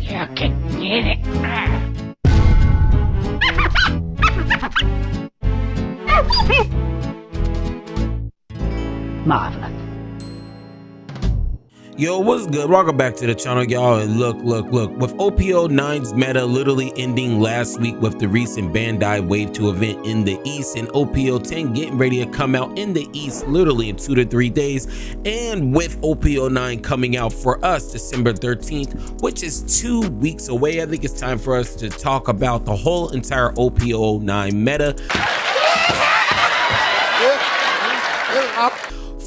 You can get it. Marvelous. Yo, what's good? Welcome back to the channel, y'all. And look, with OP09's meta literally ending last week with the recent Bandai Wave 2 event in the East, and OP10 getting ready to come out in the East literally in 2 to 3 days, and with OP09 coming out for us December 13th, which is 2 weeks away, I think it's time for us to talk about the whole entire OP09 meta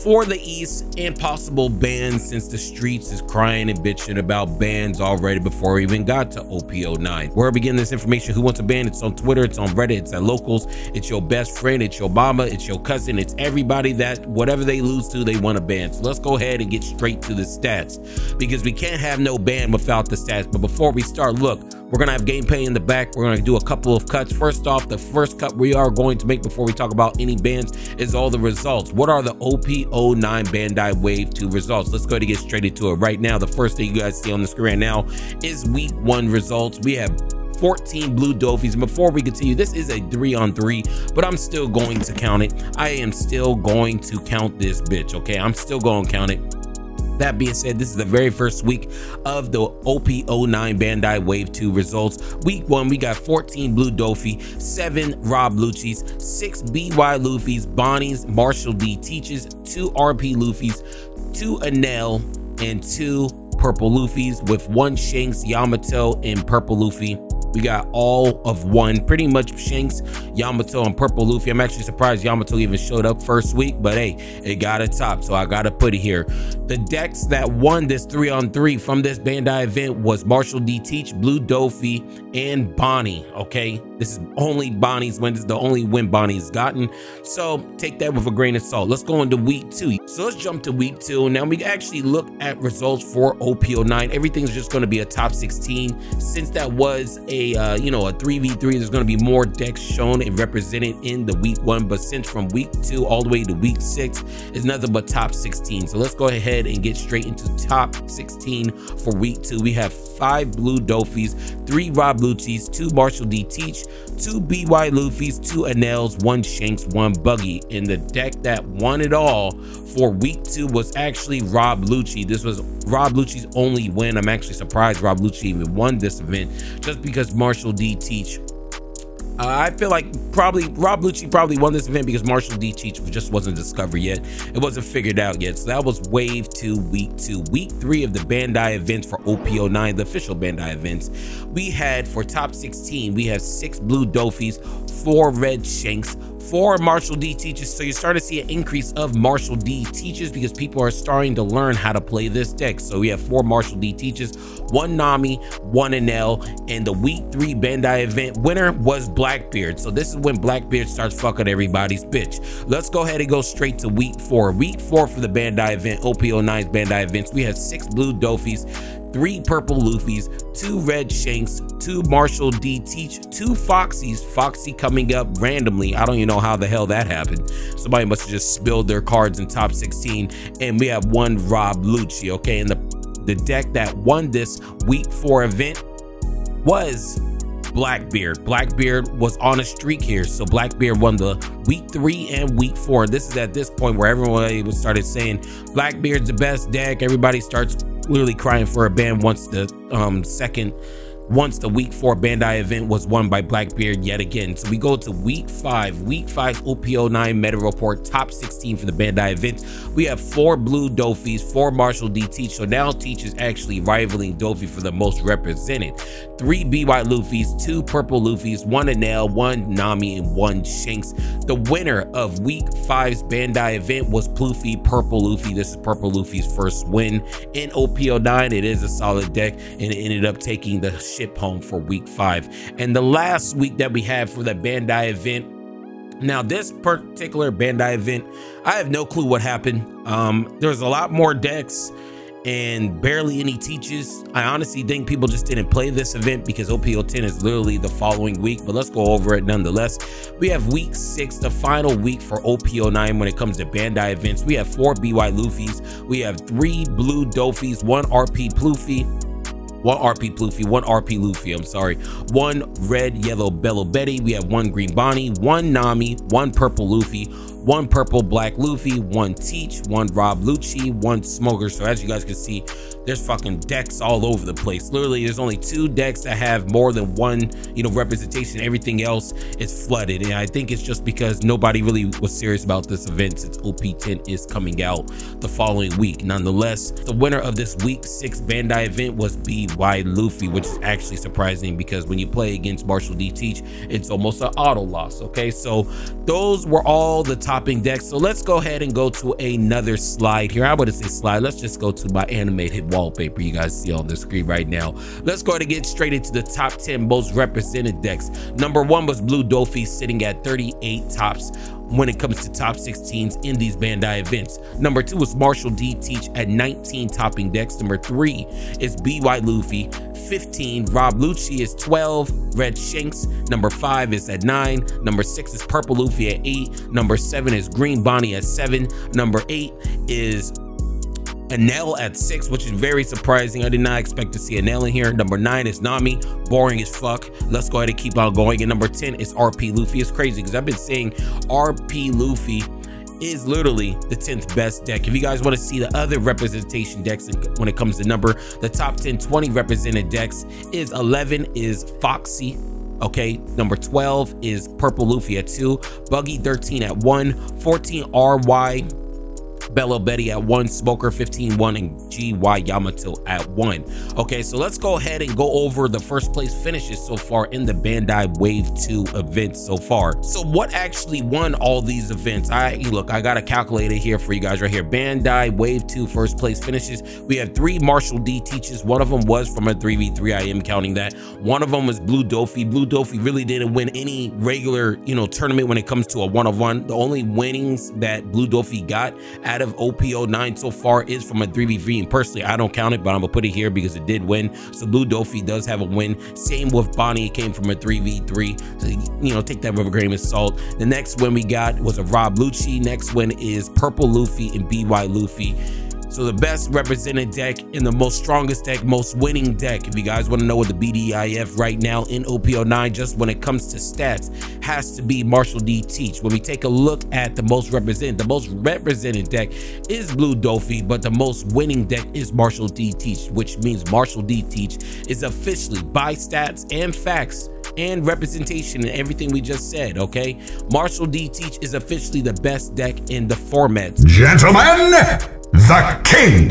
for the East and possible bans, since the streets is crying and bitching about bans already before we even got to OP09. Where are we getting this information? Who wants a ban? It's on Twitter, it's on Reddit, it's at locals, it's your best friend, it's your mama, it's your cousin, it's everybody that whatever they lose to, they want a ban. So let's go ahead and get straight to the stats, because we can't have no ban without the stats. But before we start, look, we're gonna have gameplay in the back. We're gonna do a couple of cuts. First off, the first cut we are going to make before we talk about any bans is all the results. What are the OP09 Bandai Wave 2 results? Let's go ahead and get straight into it right now. The first thing you guys see on the screen right now is week 1 results. We have 14 blue Doffies. And before we continue, this is a 3-on-3, but I'm still going to count it. I am still going to count this bitch, okay? I'm still going to count it. That being said, this is the very first week of the OP09 Bandai Wave 2 results. Week 1, we got 14 Blue Doffy, 7 Rob Lucci's, 6 BY Luffy's, Bonnie's, Marshall D Teaches, 2 RP Luffy's, 2 Anel, and 2 Purple Luffy's, with 1 Shanks, Yamato, and Purple Luffy. We got all of 1, pretty much Shanks, Yamato, and Purple Luffy. I'm actually surprised Yamato even showed up first week, but hey, it got a top, so I gotta put it here. The decks that won this 3-on-3 from this Bandai event was Marshall D Teach, Blue Doffy, and Bonnie, okay? This is only Bonnie's win. This is the only win Bonnie's gotten, so take that with a grain of salt. Let's go into week 2. So let's jump to week 2. Now we actually look at results for OP09. Everything's just gonna be a top 16. Since that was a 3v3, there's going to be more decks shown and represented in the week 1, but since from week 2 all the way to week 6 is nothing but top 16. So let's go ahead and get straight into top 16 for week 2. We have 5 blue Doffies, 3 Rob Lucci's, 2 Marshall D Teach, 2 BY Luffy's, 2 Anels, 1 Shanks, 1 Buggy. And the deck that won it all for week 2 was actually Rob Lucci. This was Rob Lucci's only win. I'm actually surprised Rob Lucci even won this event, just because Marshall D Teach, I feel like probably Rob Lucci probably won this event because Marshall D Teach just wasn't discovered yet. It wasn't figured out yet. So that was wave 2, week 2. Week 3 of the Bandai events for OP09, the official Bandai events, we had for top 16, we have 6 blue Doffies, 4 red Shanks, 4 Marshall D Teaches. So you're starting to see an increase of Marshall D Teaches because people are starting to learn how to play this deck. So we have 4 Marshall D Teaches, 1 Nami, 1 Anel, and the week 3 Bandai event winner was Blackbeard. So this is when Blackbeard starts fucking everybody's bitch. Let's go ahead and go straight to week 4. Week 4 for the Bandai event, OP09's Bandai events, we have 6 blue Doffies, 3 purple Luffy's, 2 red Shanks, 2 Marshall D Teach, 2 Foxy's, Foxy coming up randomly. I don't even know how the hell that happened. Somebody must have just spilled their cards in top 16. And we have 1 Rob Lucci, okay? And the deck that won this week 4 event was Blackbeard. Blackbeard was on a streak here, so Blackbeard won the week 3 and week 4. This is at this point where everyone started saying Blackbeard's the best deck. Everybody starts literally crying for a ban once the week 4 Bandai event was won by Blackbeard yet again. So we go to week 5. Week 5 OP09 meta report, top 16 for the Bandai event. We have 4 blue Doffies, 4 Marshall D Teach. So now Teach is actually rivaling Doffy for the most represented. 3 BY Luffy's, 2 purple Luffy's, 1 Anel, 1 Nami, and 1 Shanks. The winner of week 5's Bandai event was Ploofy Purple Luffy. This is Purple Luffy's first win in OP09. It is a solid deck, and it ended up taking the ship home for week 5. And the last week that we have for the Bandai event, now this particular Bandai event, I have no clue what happened. There's a lot more decks and barely any Teaches. I honestly think people just didn't play this event because OP10 is literally the following week, but let's go over it nonetheless. We have week 6, the final week for OP09 when it comes to Bandai events. We have 4 BY Luffy's, we have 3 blue Doffies, 1 RP Ploofy, one RP Luffy, one RP Luffy, I'm sorry, one red yellow Bello Betty, we have one green Bonnie, one Nami, one purple Luffy, one purple black Luffy, one Teach, one Rob Lucci, one Smoker. So as you guys can see, there's fucking decks all over the place. Literally, there's only 2 decks that have more than one, you know, representation. Everything else is flooded, and I think it's just because nobody really was serious about this event since OP10 is coming out the following week. Nonetheless, the winner of this week 6 Bandai event was BY Luffy, which is actually surprising because when you play against Marshall D Teach, it's almost an auto loss. Okay, so those were all the topping decks. So let's go ahead and go to another slide here. I wouldn't say slide, let's just go to my animated wallpaper you guys see on the screen right now. Let's go ahead and get straight into the top 10 most represented decks. Number 1 was Blue Dofi, sitting at 38 tops when it comes to top 16s in these Bandai events. Number 2 is Marshall D Teach at 19 topping decks. Number 3 is BY Luffy, 15. Rob Lucci is 12. Red Shanks, number 5 is at 9. Number 6 is Purple Luffy at 8. Number 7 is Green Bonnie at 7. Number 8 is Anel at 6, which is very surprising. I did not expect to see Anel in here. Number 9 is Nami, boring as fuck. Let's go ahead and keep on going. And number 10 is RP Luffy. It's crazy because I've been saying RP Luffy is literally the 10th best deck. If you guys want to see the other representation decks when it comes to number, the top 10, 20 represented decks is 11 is Foxy. Okay, number 12 is Purple Luffy at 2, Buggy 13 at 1, 14 RY Bello Betty at 1, Smoker 15-1, and GY Yamato at 1. Okay, so let's go ahead and go over the first place finishes so far in the Bandai Wave 2 events so far. So what actually won all these events? Look, I got a calculator here for you guys right here. Bandai Wave 2 first place finishes. We have 3 Marshall D Teaches. One of them was from a 3v3. I am counting that. One of them was Blue Dofi. Blue Dofi really didn't win any regular, you know, tournament when it comes to a one-on-one. The only winnings that Blue Dofi got out of OP09 so far is from a 3v3, and personally I don't count it, but I'm gonna put it here because it did win. So Blue Dofi does have a win. Same with Bonnie, it came from a 3v3, so you know, take that with a grain of salt. The next win we got was a Rob Lucci. Next win is Purple Luffy and BY Luffy. So the best represented deck and the most strongest deck, most winning deck, if you guys want to know what the BDIF right now in OP09, just when it comes to stats, has to be Marshall D Teach. When we take a look at the most represented deck is Blue Dofi, but the most winning deck is Marshall D Teach, which means Marshall D Teach is officially, by stats and facts and representation and everything we just said, okay, Marshall D Teach is officially the best deck in the format. Gentlemen, the king!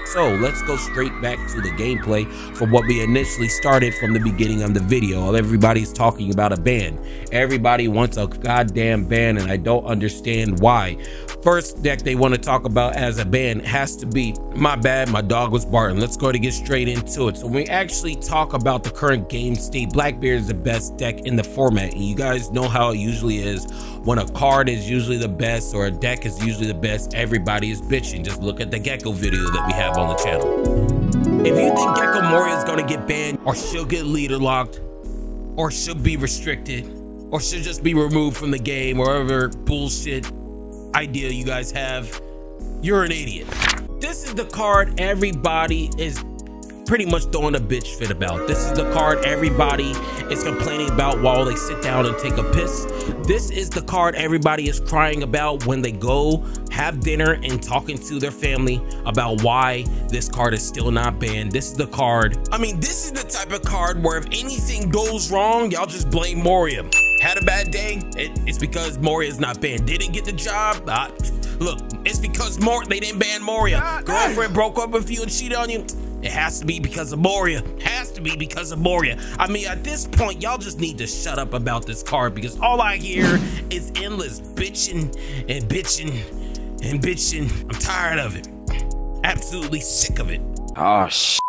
So let's go straight back to the gameplay from what we initially started from the beginning of the video. Everybody's talking about a ban. Everybody wants a goddamn ban, and I don't understand why. First deck they want to talk about as a ban has to be, my bad, my dog was barking. Let's go to get straight into it. So when we actually talk about the current game state, Blackbeard is the best deck in the format, and you guys know how it usually is. When a card is usually the best or a deck is usually the best, everybody is bitching. Just look at the Gecko video that we have on the channel. If you think Gecko Moria is gonna get banned, or she'll get leader locked, or she'll be restricted, or she'll just be removed from the game, or whatever bullshit idea you guys have, you're an idiot. This is the card everybody is pretty much throwing a bitch fit about. This is the card everybody is complaining about while they sit down and take a piss. This is the card everybody is crying about when they go have dinner and talking to their family about why this card is still not banned. This is the card. I mean, this is the type of card where if anything goes wrong, y'all just blame Moria. Had a bad day, it's because Moria is not banned. Didn't get the job, look, it's because they didn't ban Moria. Girlfriend broke up with you and cheated on you. It has to be because of Moria. Has to be because of Moria. I mean, at this point, y'all just need to shut up about this card because all I hear is endless bitching and bitching and bitching. I'm tired of it. Absolutely sick of it. Oh, shit.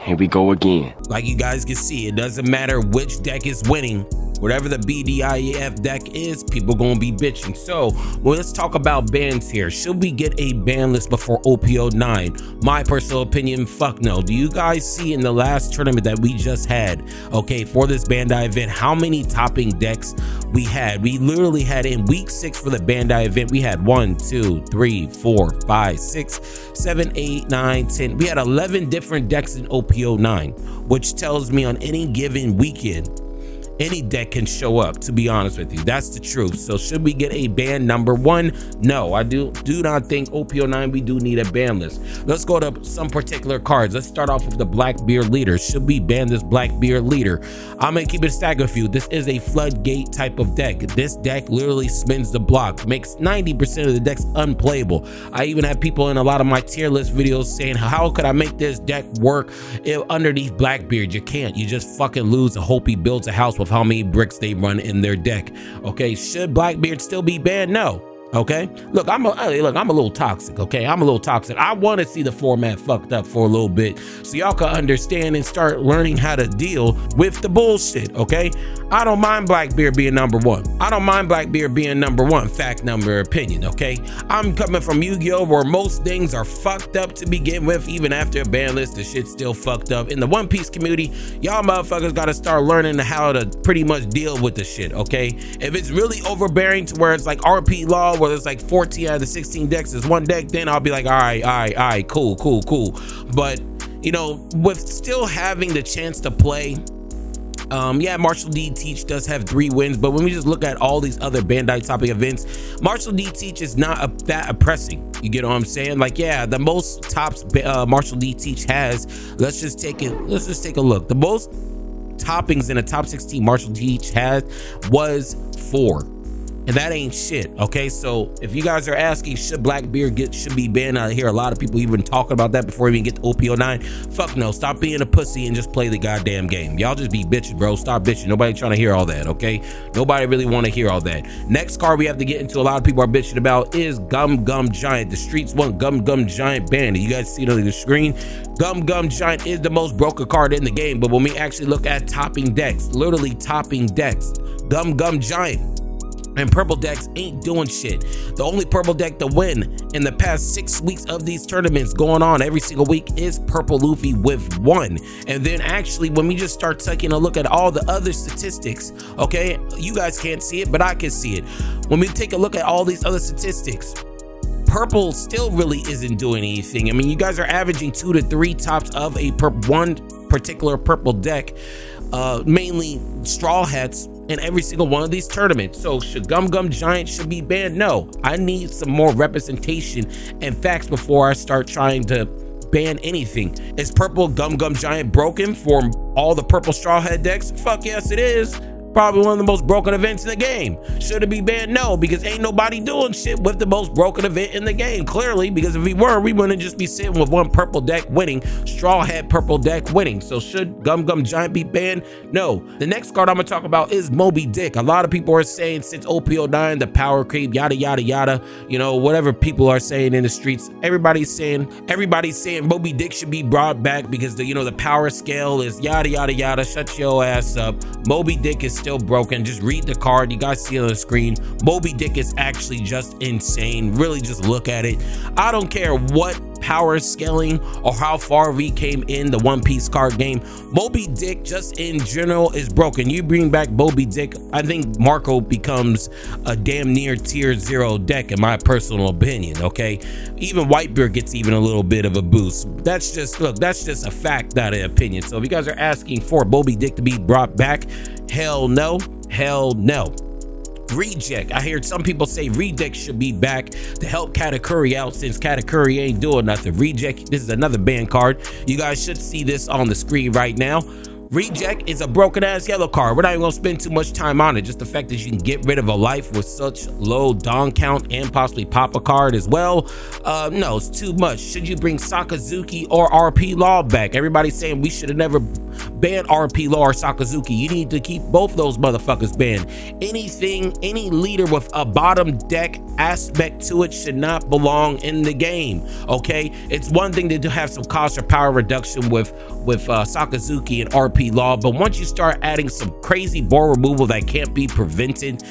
Here we go again. Like you guys can see, it doesn't matter which deck is winning. Whatever the BDIF deck is, people gonna be bitching. So well, let's talk about bans here. Should we get a ban list before OP09? My personal opinion, fuck no. Do you guys see in the last tournament that we just had, okay, for this Bandai event, how many topping decks we had? We literally had in week 6 for the Bandai event, we had 1, 2, 3, 4, 5, 6, 7, 8, 9, 10. We had 11 different decks in OP09, which tells me on any given weekend, any deck can show up, to be honest with you. That's the truth. So should we get a ban number 1? No, I do not think OP09 we do need a ban list. Let's go to some particular cards. Let's start off with the Blackbeard Leader. Should we ban this Blackbeard Leader? I'm gonna keep it a stack with you. This is a floodgate type of deck. This deck literally spins the block, makes 90% of the decks unplayable. I even have people in a lot of my tier list videos saying, how could I make this deck work underneath Blackbeard? You can't. You just fucking lose. I hope he builds a house with how many bricks they run in their deck. Okay, should Blackbeard still be banned? No. Okay, look, I'm a little toxic. Okay, I'm a little toxic. I want to see the format fucked up for a little bit so y'all can understand and start learning how to deal with the bullshit. Okay, I don't mind Blackbeard being number 1. I don't mind Blackbeard being number 1. Fact, number, opinion. Okay, I'm coming from Yu-Gi-Oh, where most things are fucked up to begin with. Even after a ban list, the shit's still fucked up. In the One Piece community, y'all motherfuckers got to start learning how to pretty much deal with the shit. Okay, if it's really overbearing to where it's like RP Law, where there's like 14 out of the 16 decks is one deck, then I'll be like, all right, cool. But you know, with still having the chance to play, yeah, Marshall D Teach does have 3 wins, but when we just look at all these other Bandai topic events, Marshall D Teach is not that oppressing. You get what I'm saying? Like, yeah, the most tops Marshall D Teach has, let's just take a look. The most toppings in a top 16 Marshall D Teach has was 4. And that ain't shit. Okay, so if you guys are asking, should Blackbeard should be banned, I hear a lot of people even talking about that before we even get to OP09. Fuck no, stop being a pussy and just play the goddamn game. Y'all just be bitching, bro. Stop bitching. Nobody trying to hear all that. Okay, nobody really want to hear all that. Next card we have to get into, a lot of people are bitching about, is Gum Gum Giant. The streets want Gum Gum Giant banned. You guys see it on the screen. Gum Gum Giant is the most broken card in the game, but when we actually look at topping decks, literally topping decks, Gum Gum Giant and purple decks ain't doing shit. The only purple deck to win in the past 6 weeks of these tournaments going on every single week is Purple Luffy with 1. And then actually, when we just start taking a look at all the other statistics, okay, you guys can't see it, but I can see it. When we take a look at all these other statistics, purple still really isn't doing anything. I mean, you guys are averaging 2 to 3 tops of a one particular purple deck, mainly Straw Hats, in every single one of these tournaments. So should Gum Gum Giant should be banned? No, I need some more representation and facts before I start trying to ban anything. Is purple Gum Gum Giant broken for all the purple Straw Hat decks? Fuck yes it is. Probably one of the most broken events in the game. Should it be banned? No, because ain't nobody doing shit with the most broken event in the game, clearly, because if we were, we wouldn't just be sitting with one purple deck winning, Straw Hat purple deck winning. So should Gum Gum Giant be banned? No. The next card I'm gonna talk about is Moby Dick. A lot of people are saying since OP09, the power creep, yada yada yada, you know, whatever people are saying in the streets, everybody's saying Moby Dick should be brought back because the, you know, the power scale is yada yada yada. Shut your ass up. Moby Dick is still broken. Just read the card. You guys see it on the screen. Moby Dick is actually just insane. Really just look at it. I don't care what power scaling or how far we came in the One Piece card game. Moby Dick just in general is broken. You bring back Moby Dick, I think Marco becomes a damn near tier 0 deck in my personal opinion. Okay, even Whitebeard gets even a little bit of a boost. That's just, look, that's just a fact, not an opinion. So if you guys are asking for Moby Dick to be brought back, hell no, hell no. Reject. I heard some people say Reject should be back to help Katakuri out since Katakuri ain't doing nothing. Reject, this is another ban card. You guys should see this on the screen right now. Reject is a broken ass yellow card. We're not even gonna spend too much time on it. Just the fact that you can get rid of a life with such low Dawn count and possibly pop a card as well. No, it's too much. Should you bring Sakazuki or RP Law back? Everybody's saying we should have never ban RP Law or Sakazuki. You need to keep both those motherfuckers banned. Any leader with a bottom deck aspect to it should not belong in the game. Okay, it's one thing to have some cost or power reduction with Sakazuki and RP Law, but once you start adding some crazy board removal that can't be prevented,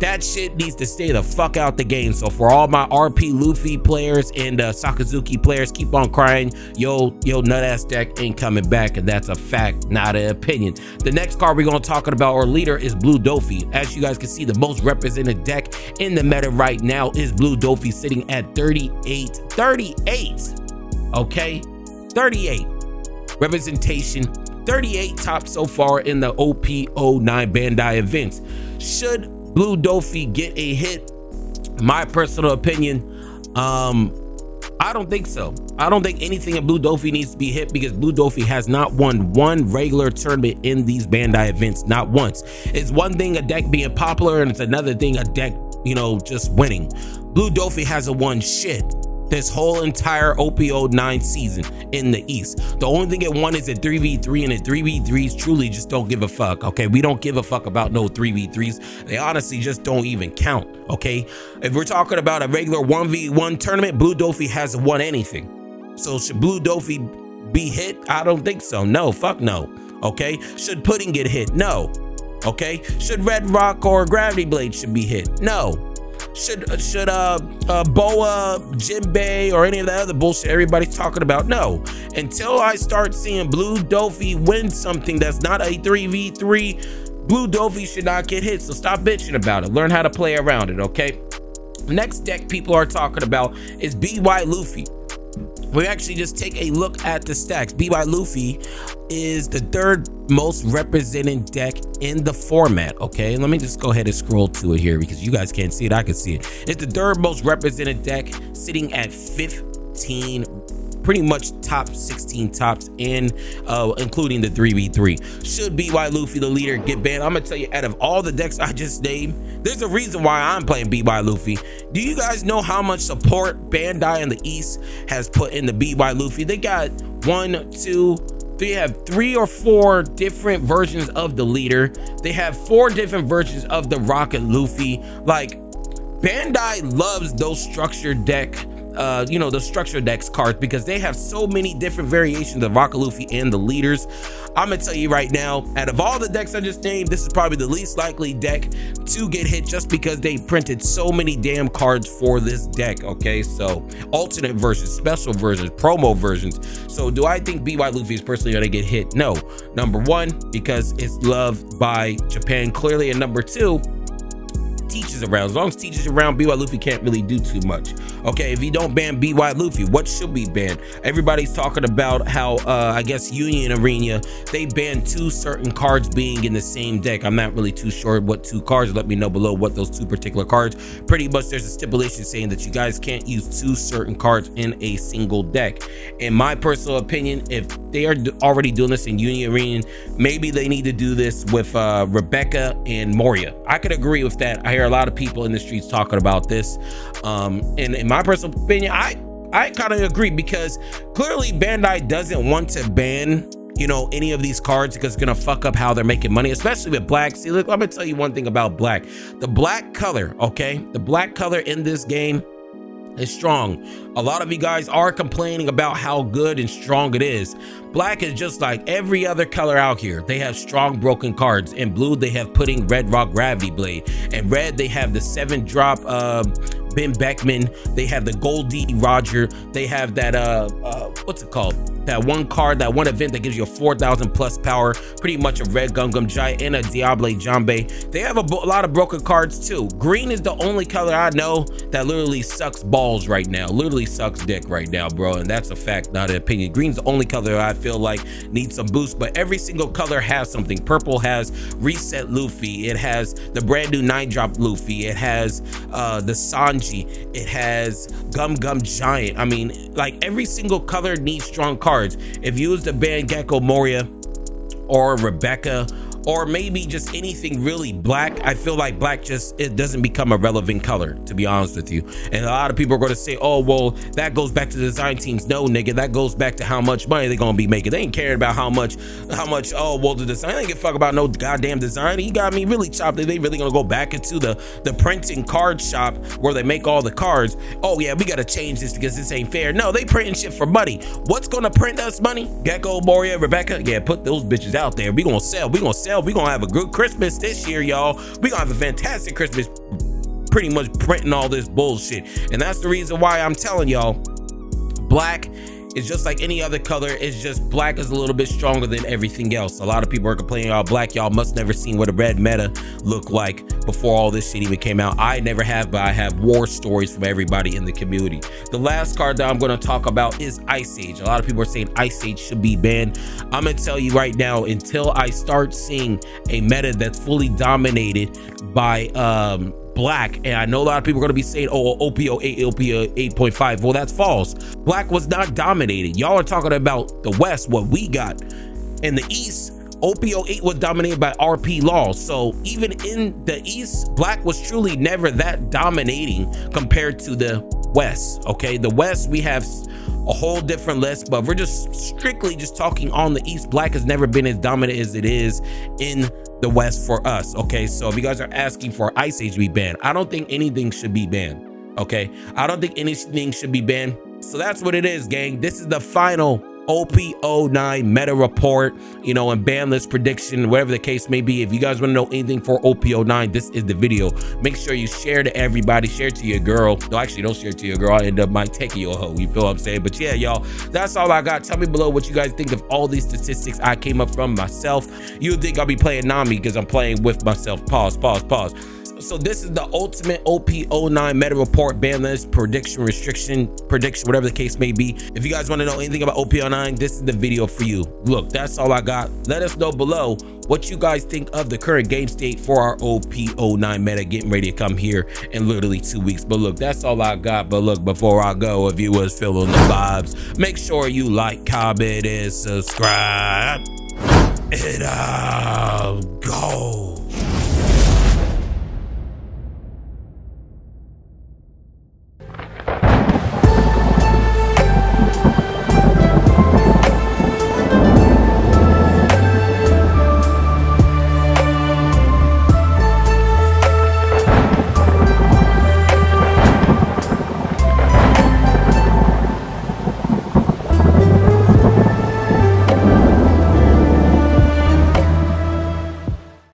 that shit needs to stay the fuck out the game. So for all my RP Luffy players and Sakazuki players, keep on crying. Yo nut ass deck ain't coming back, and that's a fact, not an opinion. The next card we're gonna talk about, or leader, is Blue Dofi. As you guys can see, the most represented deck in the meta right now is Blue Dofi, sitting at 38. Okay, 38 representation, 38 top so far in the OP09 Bandai events. Should Blue Dofi get a hit? My personal opinion, I don't think so. I don't think anything in Blue Dofi needs to be hit, because Blue Dofi has not won one regular tournament in these Bandai events, not once. It's one thing a deck being popular, and it's another thing a deck, you know, just winning. Blue Dofi hasn't won shit this whole entire OP09 season in the East. The only thing it won is a 3v3, and the 3v3s truly just don't give a fuck, okay? We don't give a fuck about no 3v3s. They honestly just don't even count, okay? If we're talking about a regular 1v1 tournament, Blue Dofi hasn't won anything. So should Blue Dofi be hit? I don't think so. No, fuck no, okay? Should Pudding get hit? No, okay? Should Red Rock or Gravity Blade should be hit? No. Should Boa, Jinbei, or any of the other bullshit everybody's talking about? No. Until I start seeing Blue Dofi win something that's not a 3v3, Blue Dofi should not get hit. So stop bitching about it. Learn how to play around it, okay? Next deck people are talking about is BY Luffy. We actually just take a look at the stacks. BY Luffy is the third most represented deck in the format, okay? Let me just go ahead and scroll to it here, because you guys can't see it, I can see it. It's the third most represented deck, sitting at 15, pretty much top 16 tops, in including the 3v3. Should BY Luffy, the leader, get banned? I'm gonna tell you, out of all the decks I just named, there's a reason why I'm playing BY Luffy. Do you guys know how much support Bandai in the East has put in the BY Luffy? They got they have 3 or 4 different versions of the leader. They have 4 different versions of the Rocket Luffy. Like, Bandai loves those structured deck, you know, the structure decks cards, because they have so many different variations of Rocket Luffy and the leaders. I'm gonna tell you right now, out of all the decks I just named, this is probably the least likely deck to get hit, just because they printed so many damn cards for this deck, okay? So alternate versions, special versions, promo versions. So do I think BY Luffy is personally gonna get hit? No. Number one, because it's loved by Japan clearly, and number two, Teach is around. As long as Teach is around, BY Luffy can't really do too much. Okay, if you don't ban BY Luffy, what should be banned? Everybody's talking about how I guess Union Arena, they banned 2 certain cards being in the same deck. I'm not really too sure what 2 cards. Let me know below what those 2 particular cards. Pretty much there's a stipulation saying that you guys can't use 2 certain cards in a single deck. In my personal opinion, if they are already doing this in Union Arena, maybe they need to do this with Rebecca and Moria. I could agree with that. I hear a lot of people in the streets talking about this, and in my personal opinion, I kind of agree, because clearly Bandai doesn't want to ban, you know, any of these cards, because it's gonna fuck up how they're making money, especially with black. See, look, I'm gonna tell you one thing about black. The black color, okay, the black color in this game is strong. A lot of you guys are complaining about how good and strong it is. Black is just like every other color out here. They have strong broken cards. In blue, they have Pudding, Red Rock, Gravity Blade. In red, they have the 7-drop Ben Beckman. They have the Goldie Roger. They have that what's it called? That one card, that one event that gives you a 4,000 plus power, pretty much a red Gum Gum Giant and a Diable Jambe. They have a lot of broken cards too. Green is the only color I know that literally sucks balls right now. Literally sucks dick right now, bro. And that's a fact, not an opinion. Green's the only color I feel like needs some boost, but every single color has something. Purple has Reset Luffy. It has the brand new 9-drop Luffy. It has the Sanji. It has Gum Gum Giant. I mean, like, every single color needs strong cards. If you was to ban Gecko Moria or Rebecca or maybe just anything really black, I feel like black it doesn't become a relevant color, to be honest with you. And a lot of people are going to say, oh, well, that goes back to the design teams. No, nigga, that goes back to how much money they're going to be making. They ain't caring about how much, oh, well, the design, they ain't give a fuck about no goddamn design. You got me really chopped. They really going to go back into the printing card shop where they make all the cards. Oh, yeah, we got to change this because this ain't fair. No, they printing shit for money. What's going to print us money? Gecko, Moria, Rebecca, yeah, put those bitches out there. We going to sell. We going to sell. We going to have a good Christmas this year, y'all. We going to have a fantastic Christmas, pretty much printing all this bullshit. And that's the reason why I'm telling y'all, black is just like any other color. It's just black is a little bit stronger than everything else. A lot of people are complaining about black. Y'all must never seen what a red meta looked like before all this shit even came out. I never have, but I have war stories from everybody in the community. The last card that I'm going to talk about is Ice Age. A lot of people are saying Ice Age should be banned. I'm going to tell you right now, until I start seeing a meta that's fully dominated by black, and I know a lot of people are going to be saying, oh, OP08, OP8.5. Well, that's false. Black was not dominated. Y'all are talking about the West, what we got. In the East, OP08 was dominated by RP Law. So even in the East, black was truly never that dominating compared to the West. Okay, the West, we have a whole different list, but we're just strictly just talking on the East. Black has never been as dominant as it is in the West for us. Okay, so if you guys are asking for Ice Age to be banned, I don't think anything should be banned. Okay, I don't think anything should be banned. So that's what it is, gang. This is the final OP09 meta report, you know, and ban list prediction, whatever the case may be. If you guys want to know anything for OP09, this is the video. Make sure you share to everybody, share to your girl. No, actually don't share to your girl. I end up might taking you a hoe, you feel what I'm saying? But yeah, y'all, that's all I got. Tell me below what you guys think of all these statistics I came up from myself. You think I'll be playing Nami because I'm playing with myself. Pause. So this is the ultimate OP09 meta report, ban list, prediction, whatever the case may be. If you guys want to know anything about OP09, this is the video for you. Look, that's all I got. Let us know below what you guys think of the current game state for our OP09 meta getting ready to come here in literally 2 weeks. But look, that's all I got. But look, before I go, if you was feeling the vibes, make sure you like, comment, and subscribe. And I'll go.